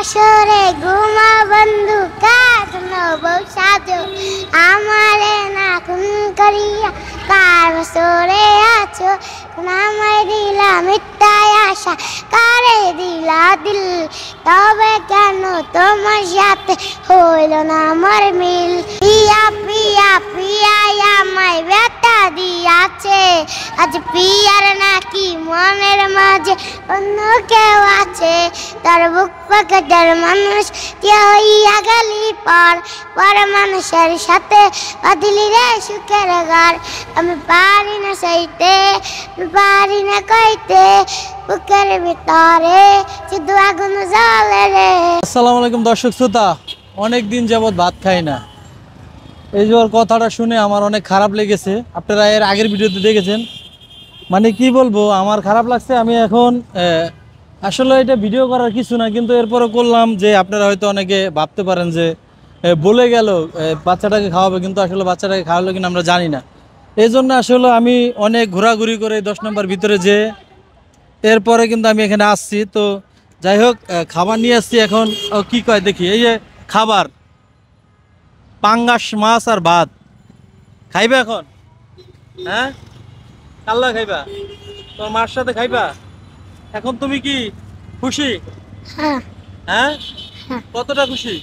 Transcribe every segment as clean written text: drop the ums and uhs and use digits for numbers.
বছরে ঘুমা বন্ধু কার নবৌ সাজো আমারে না খুন করিয়া কার বছরে আছো আমায় দিলা মিথ্যায় আশা কারে দিলা দিল তবে কেন তোমার সাথে হইল না আমার মিল পিয়া পিয়া পিয়া আমায় ব্যথা দিয়াছে আজ পিয়ার নাকি মনের মাঝে অন্য কেউ আছে তার বুক পাকাটার মানুষ হইয়া গেলি পর মানুষের সাথে বাঁধলি রে সুখের ঘর আমি পারি না সইতে পারি না কইতে বুকের ভিতরে শুধু আগুন জ্বলে রে। আসসালামু আলাইকুম দর্শক শ্রোতা, অনেক দিন যাবত ভাত খাই না। এই যে ওর কথাটা শুনে আমার অনেক খারাপ লেগেছে। আপনারা এর আগের ভিডিওতে দেখেছেন, মানে কি বলবো, আমার খারাপ লাগছে। আমি এখন আসলে এটা ভিডিও করার কিছু না, কিন্তু এরপরে করলাম যে আপনারা হয়তো অনেকে ভাবতে পারেন যে বলে গেল বাচ্চাটাকে খাওয়াবে, কিন্তু আসলে বাচ্চাটাকে খাওয়ালো কিনা আমরা জানি না। এই জন্য আসলে আমি অনেক ঘোরাঘুরি করে 10 নম্বর ভিতরে যে এরপরে কিন্তু আমি এখানে আসছি। তো যাই হোক, খাবার নিয়ে আসছি। এখন ও কি কয় দেখি। এই যে খাবার, পাঙ্গাস মাছ আর ভাত খাইবা এখন? হ্যাঁ, কাল্লা খাইবা? তোর মার সাথে খাইবা? এখন তুমি কি খুশি? হ্যাঁ, কতটা খুশি?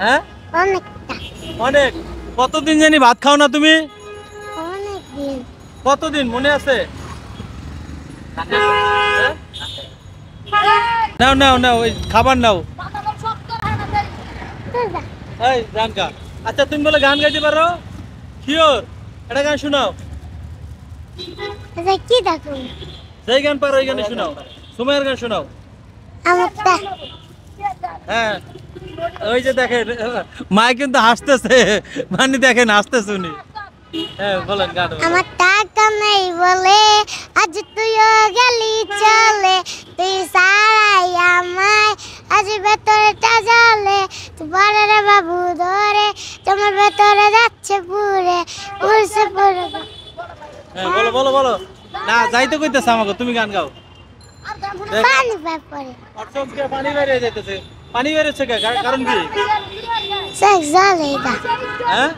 হ্যাঁ, অনেক। কতদিন জানি ভাত খাও না তুমি? কতদিন মনে আছে? নাও নাও নাও, ওই খাবার নাও। এই গান গা। আচ্ছা, তুমি বলে গান গাইতে পারো? শিওর? এটা গান শোনাও। কি দেখো যেই গান পারো ওই গানে শোনাও। সুমাইয়ের গান শোনাও। হ্যাঁ, ওই যে দেখেন মা কিন্তু হাসতেছে, মানে দেখেন হাসতেছে উনি। হ্যাঁ বলেন গান। আমার টাকা নেই বলে আজ তুইও গেলি চলে, তুই সারাই আমায় আজ ভেতরটা জ্বলে, বলে রে বাবু ধরে তোমার ভেতরে যাচ্ছে পুরে উড়ছে পুরে। হ্যাঁ বলো বলো বলো। না যাইতে কইতেছে আমাকে, তুমি গান গাও। পানি ব্যাপারে পানি বেরিয়ে যাইতেছে। পানি বেরিয়েছে কারণ কি? জলে এটা। হ্যাঁ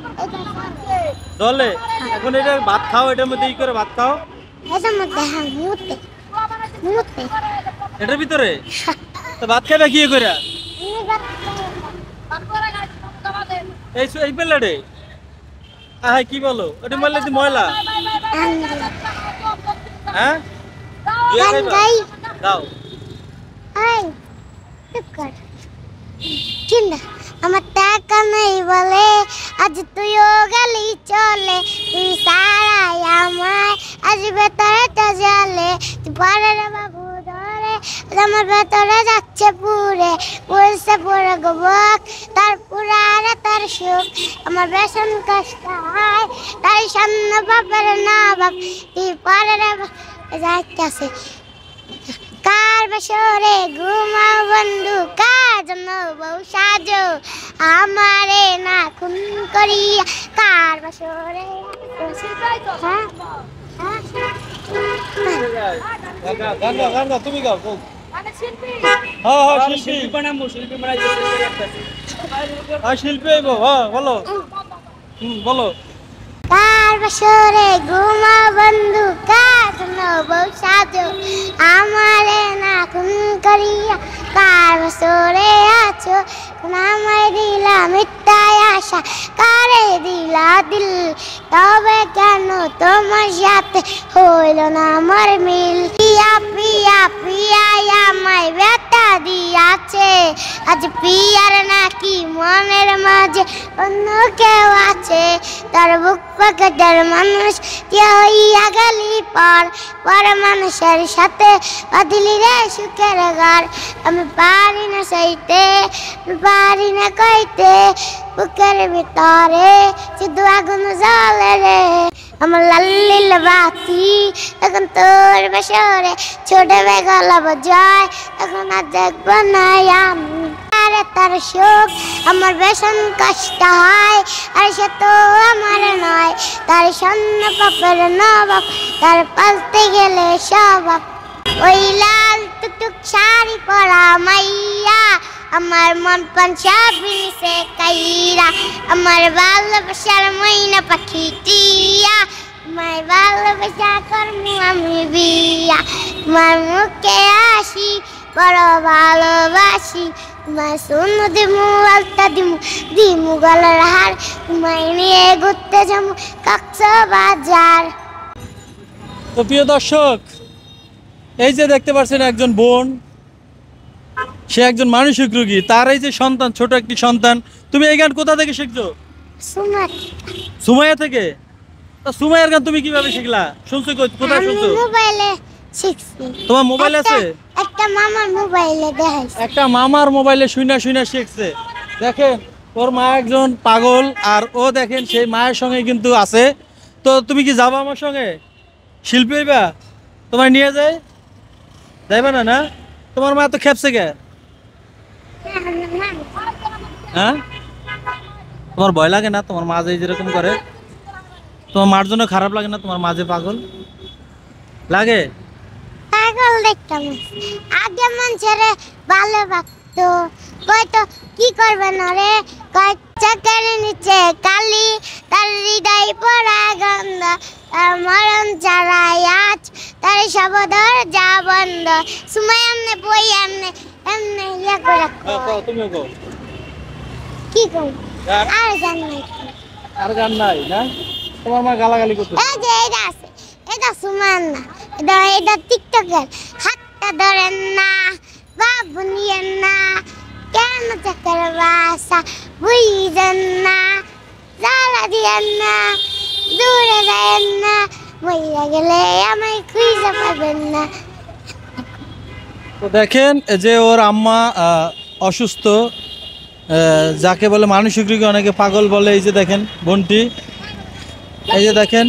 জলে। এখন এটা ভাত খাও, এটার মধ্যে ই করে ভাত খাও। এটার মধ্যে হ্যাঁ মুতে মুতে এটার ভিতরে তো ভাত খাবে কি করে? এই প্লেটে? হ্যাঁ কি বলো, ওটা বললে তো ময়লা। হ্যাঁ দাও। আমার টাকা নেই বলে আজ তুইও গেলি চলে, তুই সারাই আমায় আজ ভেতরেটা জ্বলে, তুই পরে রে বাবু ধরে আমার ভেতরে যাচ্ছে পুরে বলছে পুরে গোবক তার পুরারে তার সুখ আমার বেসন কষ্ট হয় তাই সামন বাপের না বাপ তুই পরে রে যাইতেছে কার বছরে ঘুমাও বন্ধু কার জন্য বউ সাজো আমারে না খুন করিয়া কার বছরে। তুমি গাও। শিল্পী বলো বলো। কার বছরে ঘুমাও বন্ধু কার জন্য বউ সাজো আমারে না খুন করিয়া কার বছরে আছো আমায় দিলা মিথ্যায় আশা কারে দিলা দিল তবে কেন তোমার সাথে হইল না আমার মিল পিয়া পিয়া পিয়া আমায় ব্যথা দিয়াছে আজ পিয়ার নাকি মনের মাঝে অন্য কেউ আছে তার বুক পাকাটার মানুষ হইয়া গেলি পর মানুষের সাথে বাঁধলি রে সুখের ঘর আমি পারি না সইতে পারি না কইতে বুকের ভিতরে শুধু আগুন জ্বলে রে। আমার লাল্লিল বাতি এখন তোর বছরে ছোট বেগলা বজায় এখন আর দেখবো না আমি তার সুখ আমার বেসন কষ্ট হয় আর সে তো আমার নয় তার স্বর্ণ পাপের নবাব তার পালতে গেলে স্বভাব ওই লাল টুকটুক শাড়ি পরা মাইয়া আমার মন প্রাণ সব নিছে কাইরা আমার ভালোবাসার ময়না পাখি টিয়া আমার ভালোবাসা করমু আমি বিয়া তোমার মুখে আসি বড় ভালোবাসি তোমার শূন্য দিমু আলতা দিমু দিমু গলার হার তোমায় নিয়ে ঘুরতে যাবো কক্সবাজার। তো প্রিয় দর্শক, এই যে দেখতে পাচ্ছেন একজন বোন, সে একজন মানসিক রোগী, তার এই যে সন্তান, ছোট একটি সন্তান। তুমি এই গান কোথা থেকে শিখছো? সুমাইয়া থেকে। তা সুমাইয়ার গান তুমি কিভাবে শিখলা? শুনছো কোথায় শুনছো? মোবাইলে শিখছি। তোমার মোবাইল আছে? একটা মামার মোবাইলে দেখাইছে। একটা মামার মোবাইলে শুইনা শুইনা শিখছে। দেখেন ওর মা একজন পাগল, আর ও দেখেন সেই মায়ের সঙ্গে কিন্তু আছে। তো তুমি কি যাবা আমার সঙ্গে? শিল্পী হইবা? তোমার নিয়ে যায় যাইবা না? না, তোমার মা তো খেপছে কে? হ্যাঁ, তোমার ভয় লাগে না তোমার মা যে যেরকম করে? তোমার মার জন্য খারাপ লাগে না তোমার মা যে পাগল লাগে? পাগল দেখতাম আগে মানুষের ভালো বাগতো, কয়তো কি করবে না রে, কয় চকের নিচে কালি তার হৃদয় পড়া গন্ধ তার মরণ চারাই আজ তার সবদর যা বন্ধ সুমাই এমনে বই এমনে এমনে ইয়া করে তুমিও গো কি কই আর গান নাই, আর গান নাই না? তোমার মা গালাগালি করতে? এই যে এটা আছে, এটা সুমান না, এটা টিকটকের। হাতটা ধরেন না বাবু নিয়েন না, কেন চক্কর বাসা বুঝেন না, জ্বালা দিয়েন না, দূরে যায়েন না, মইরা গেলে আমায় খুঁজে পাবেন না। তো দেখেন যে ওর আম্মা অসুস্থ, যাকে বলে মানসিক রোগী, অনেকে পাগল বলে। এই যে দেখেন বোনটি, এই যে দেখেন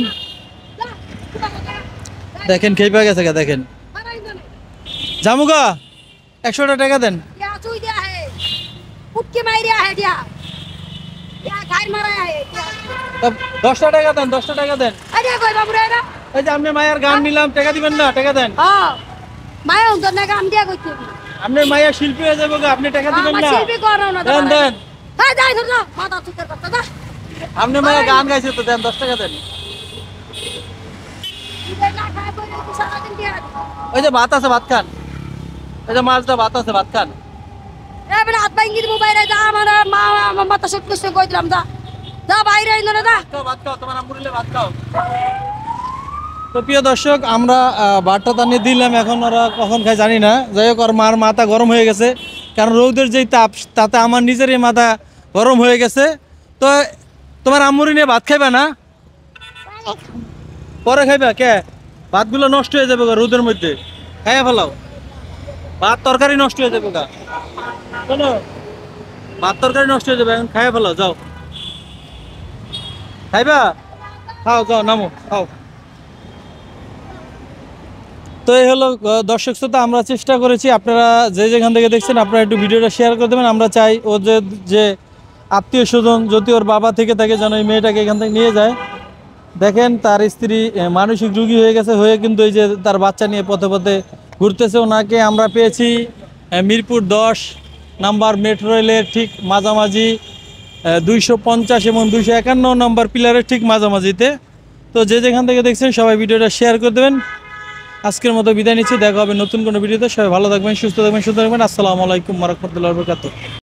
দেখেন খেয়ে গেছে গা। দেখেন জামুগা 100টা টাকা দেন। 10টা টাকা দেন, 10টা টাকা দেন। এই যে আপনি মায়ের গান নিলাম, টাকা দিবেন না? টাকা দেন। আপনি মায়ের শিল্পী হয়ে যাবো, আপনি টাকা দিবেন না? দেন দেন। আপনি মায়ের গান গাইছে তো, দেন 10 টাকা দেন। ওই যে ভাত আছে, ভাত খান। ওই যে মাছটা ভাত আছে, ভাত খান। ভাত খাও, তোমার আম্মু দিলে ভাত খাও। তো প্রিয় দর্শক, আমরা ভাতটা টানিয়ে দিলাম, এখন ওরা কখন খায় জানি না। যাই হোক, ওর মার মাথা গরম হয়ে গেছে, কারণ রৌদের যেই তাপ, তাতে আমার নিজেরই মাথা গরম হয়ে গেছে। তো তোমার আম্মুরি নিয়ে ভাত খাইবা না? পরে খাইবা কে? ভাতগুলো নষ্ট হয়ে যাবে রোদের মধ্যে, খাইয়া ফেলাও। ভাত তরকারি নষ্ট হয়ে যাবে গা, শোনো, ভাত তরকারি নষ্ট হয়ে যাবে, এখন খাইয়া ফেলাও, যাও। খাইবা? খাও, যাও, নামো, খাও। তো এই হলো দর্শক শ্রোতা, আমরা চেষ্টা করেছি, আপনারা যে যেখান থেকে দেখছেন আপনারা একটু ভিডিওটা শেয়ার করে দেবেন। আমরা চাই ও যে আত্মীয় স্বজন যদি ওর বাবা থেকে থাকে যেন এই মেয়েটাকে এখান থেকে নিয়ে যায়। দেখেন তার স্ত্রী মানসিক রোগী হয়ে গেছে, হয়ে কিন্তু এই যে তার বাচ্চা নিয়ে পথে পথে ঘুরতেছে। ওনাকে আমরা পেয়েছি মিরপুর 10 নাম্বার মেট্রো রেলের ঠিক মাঝামাঝি, 250 এবং 251 নম্বর পিলারের ঠিক মাঝামাঝিতে। তো যে যেখান থেকে দেখছেন সবাই ভিডিওটা শেয়ার করে দেবেন। আজকের মতো বিদায় নিচ্ছি, দেখা হবে নতুন কোনো ভিডিওতে। সবাই ভালো থাকবেন, সুস্থ থাকবেন, সুন্দর থাকবেন। আসসালামু আলাইকুম ওয়া রাহমাতুল্লাহি ওয়া বারাকাতুহু।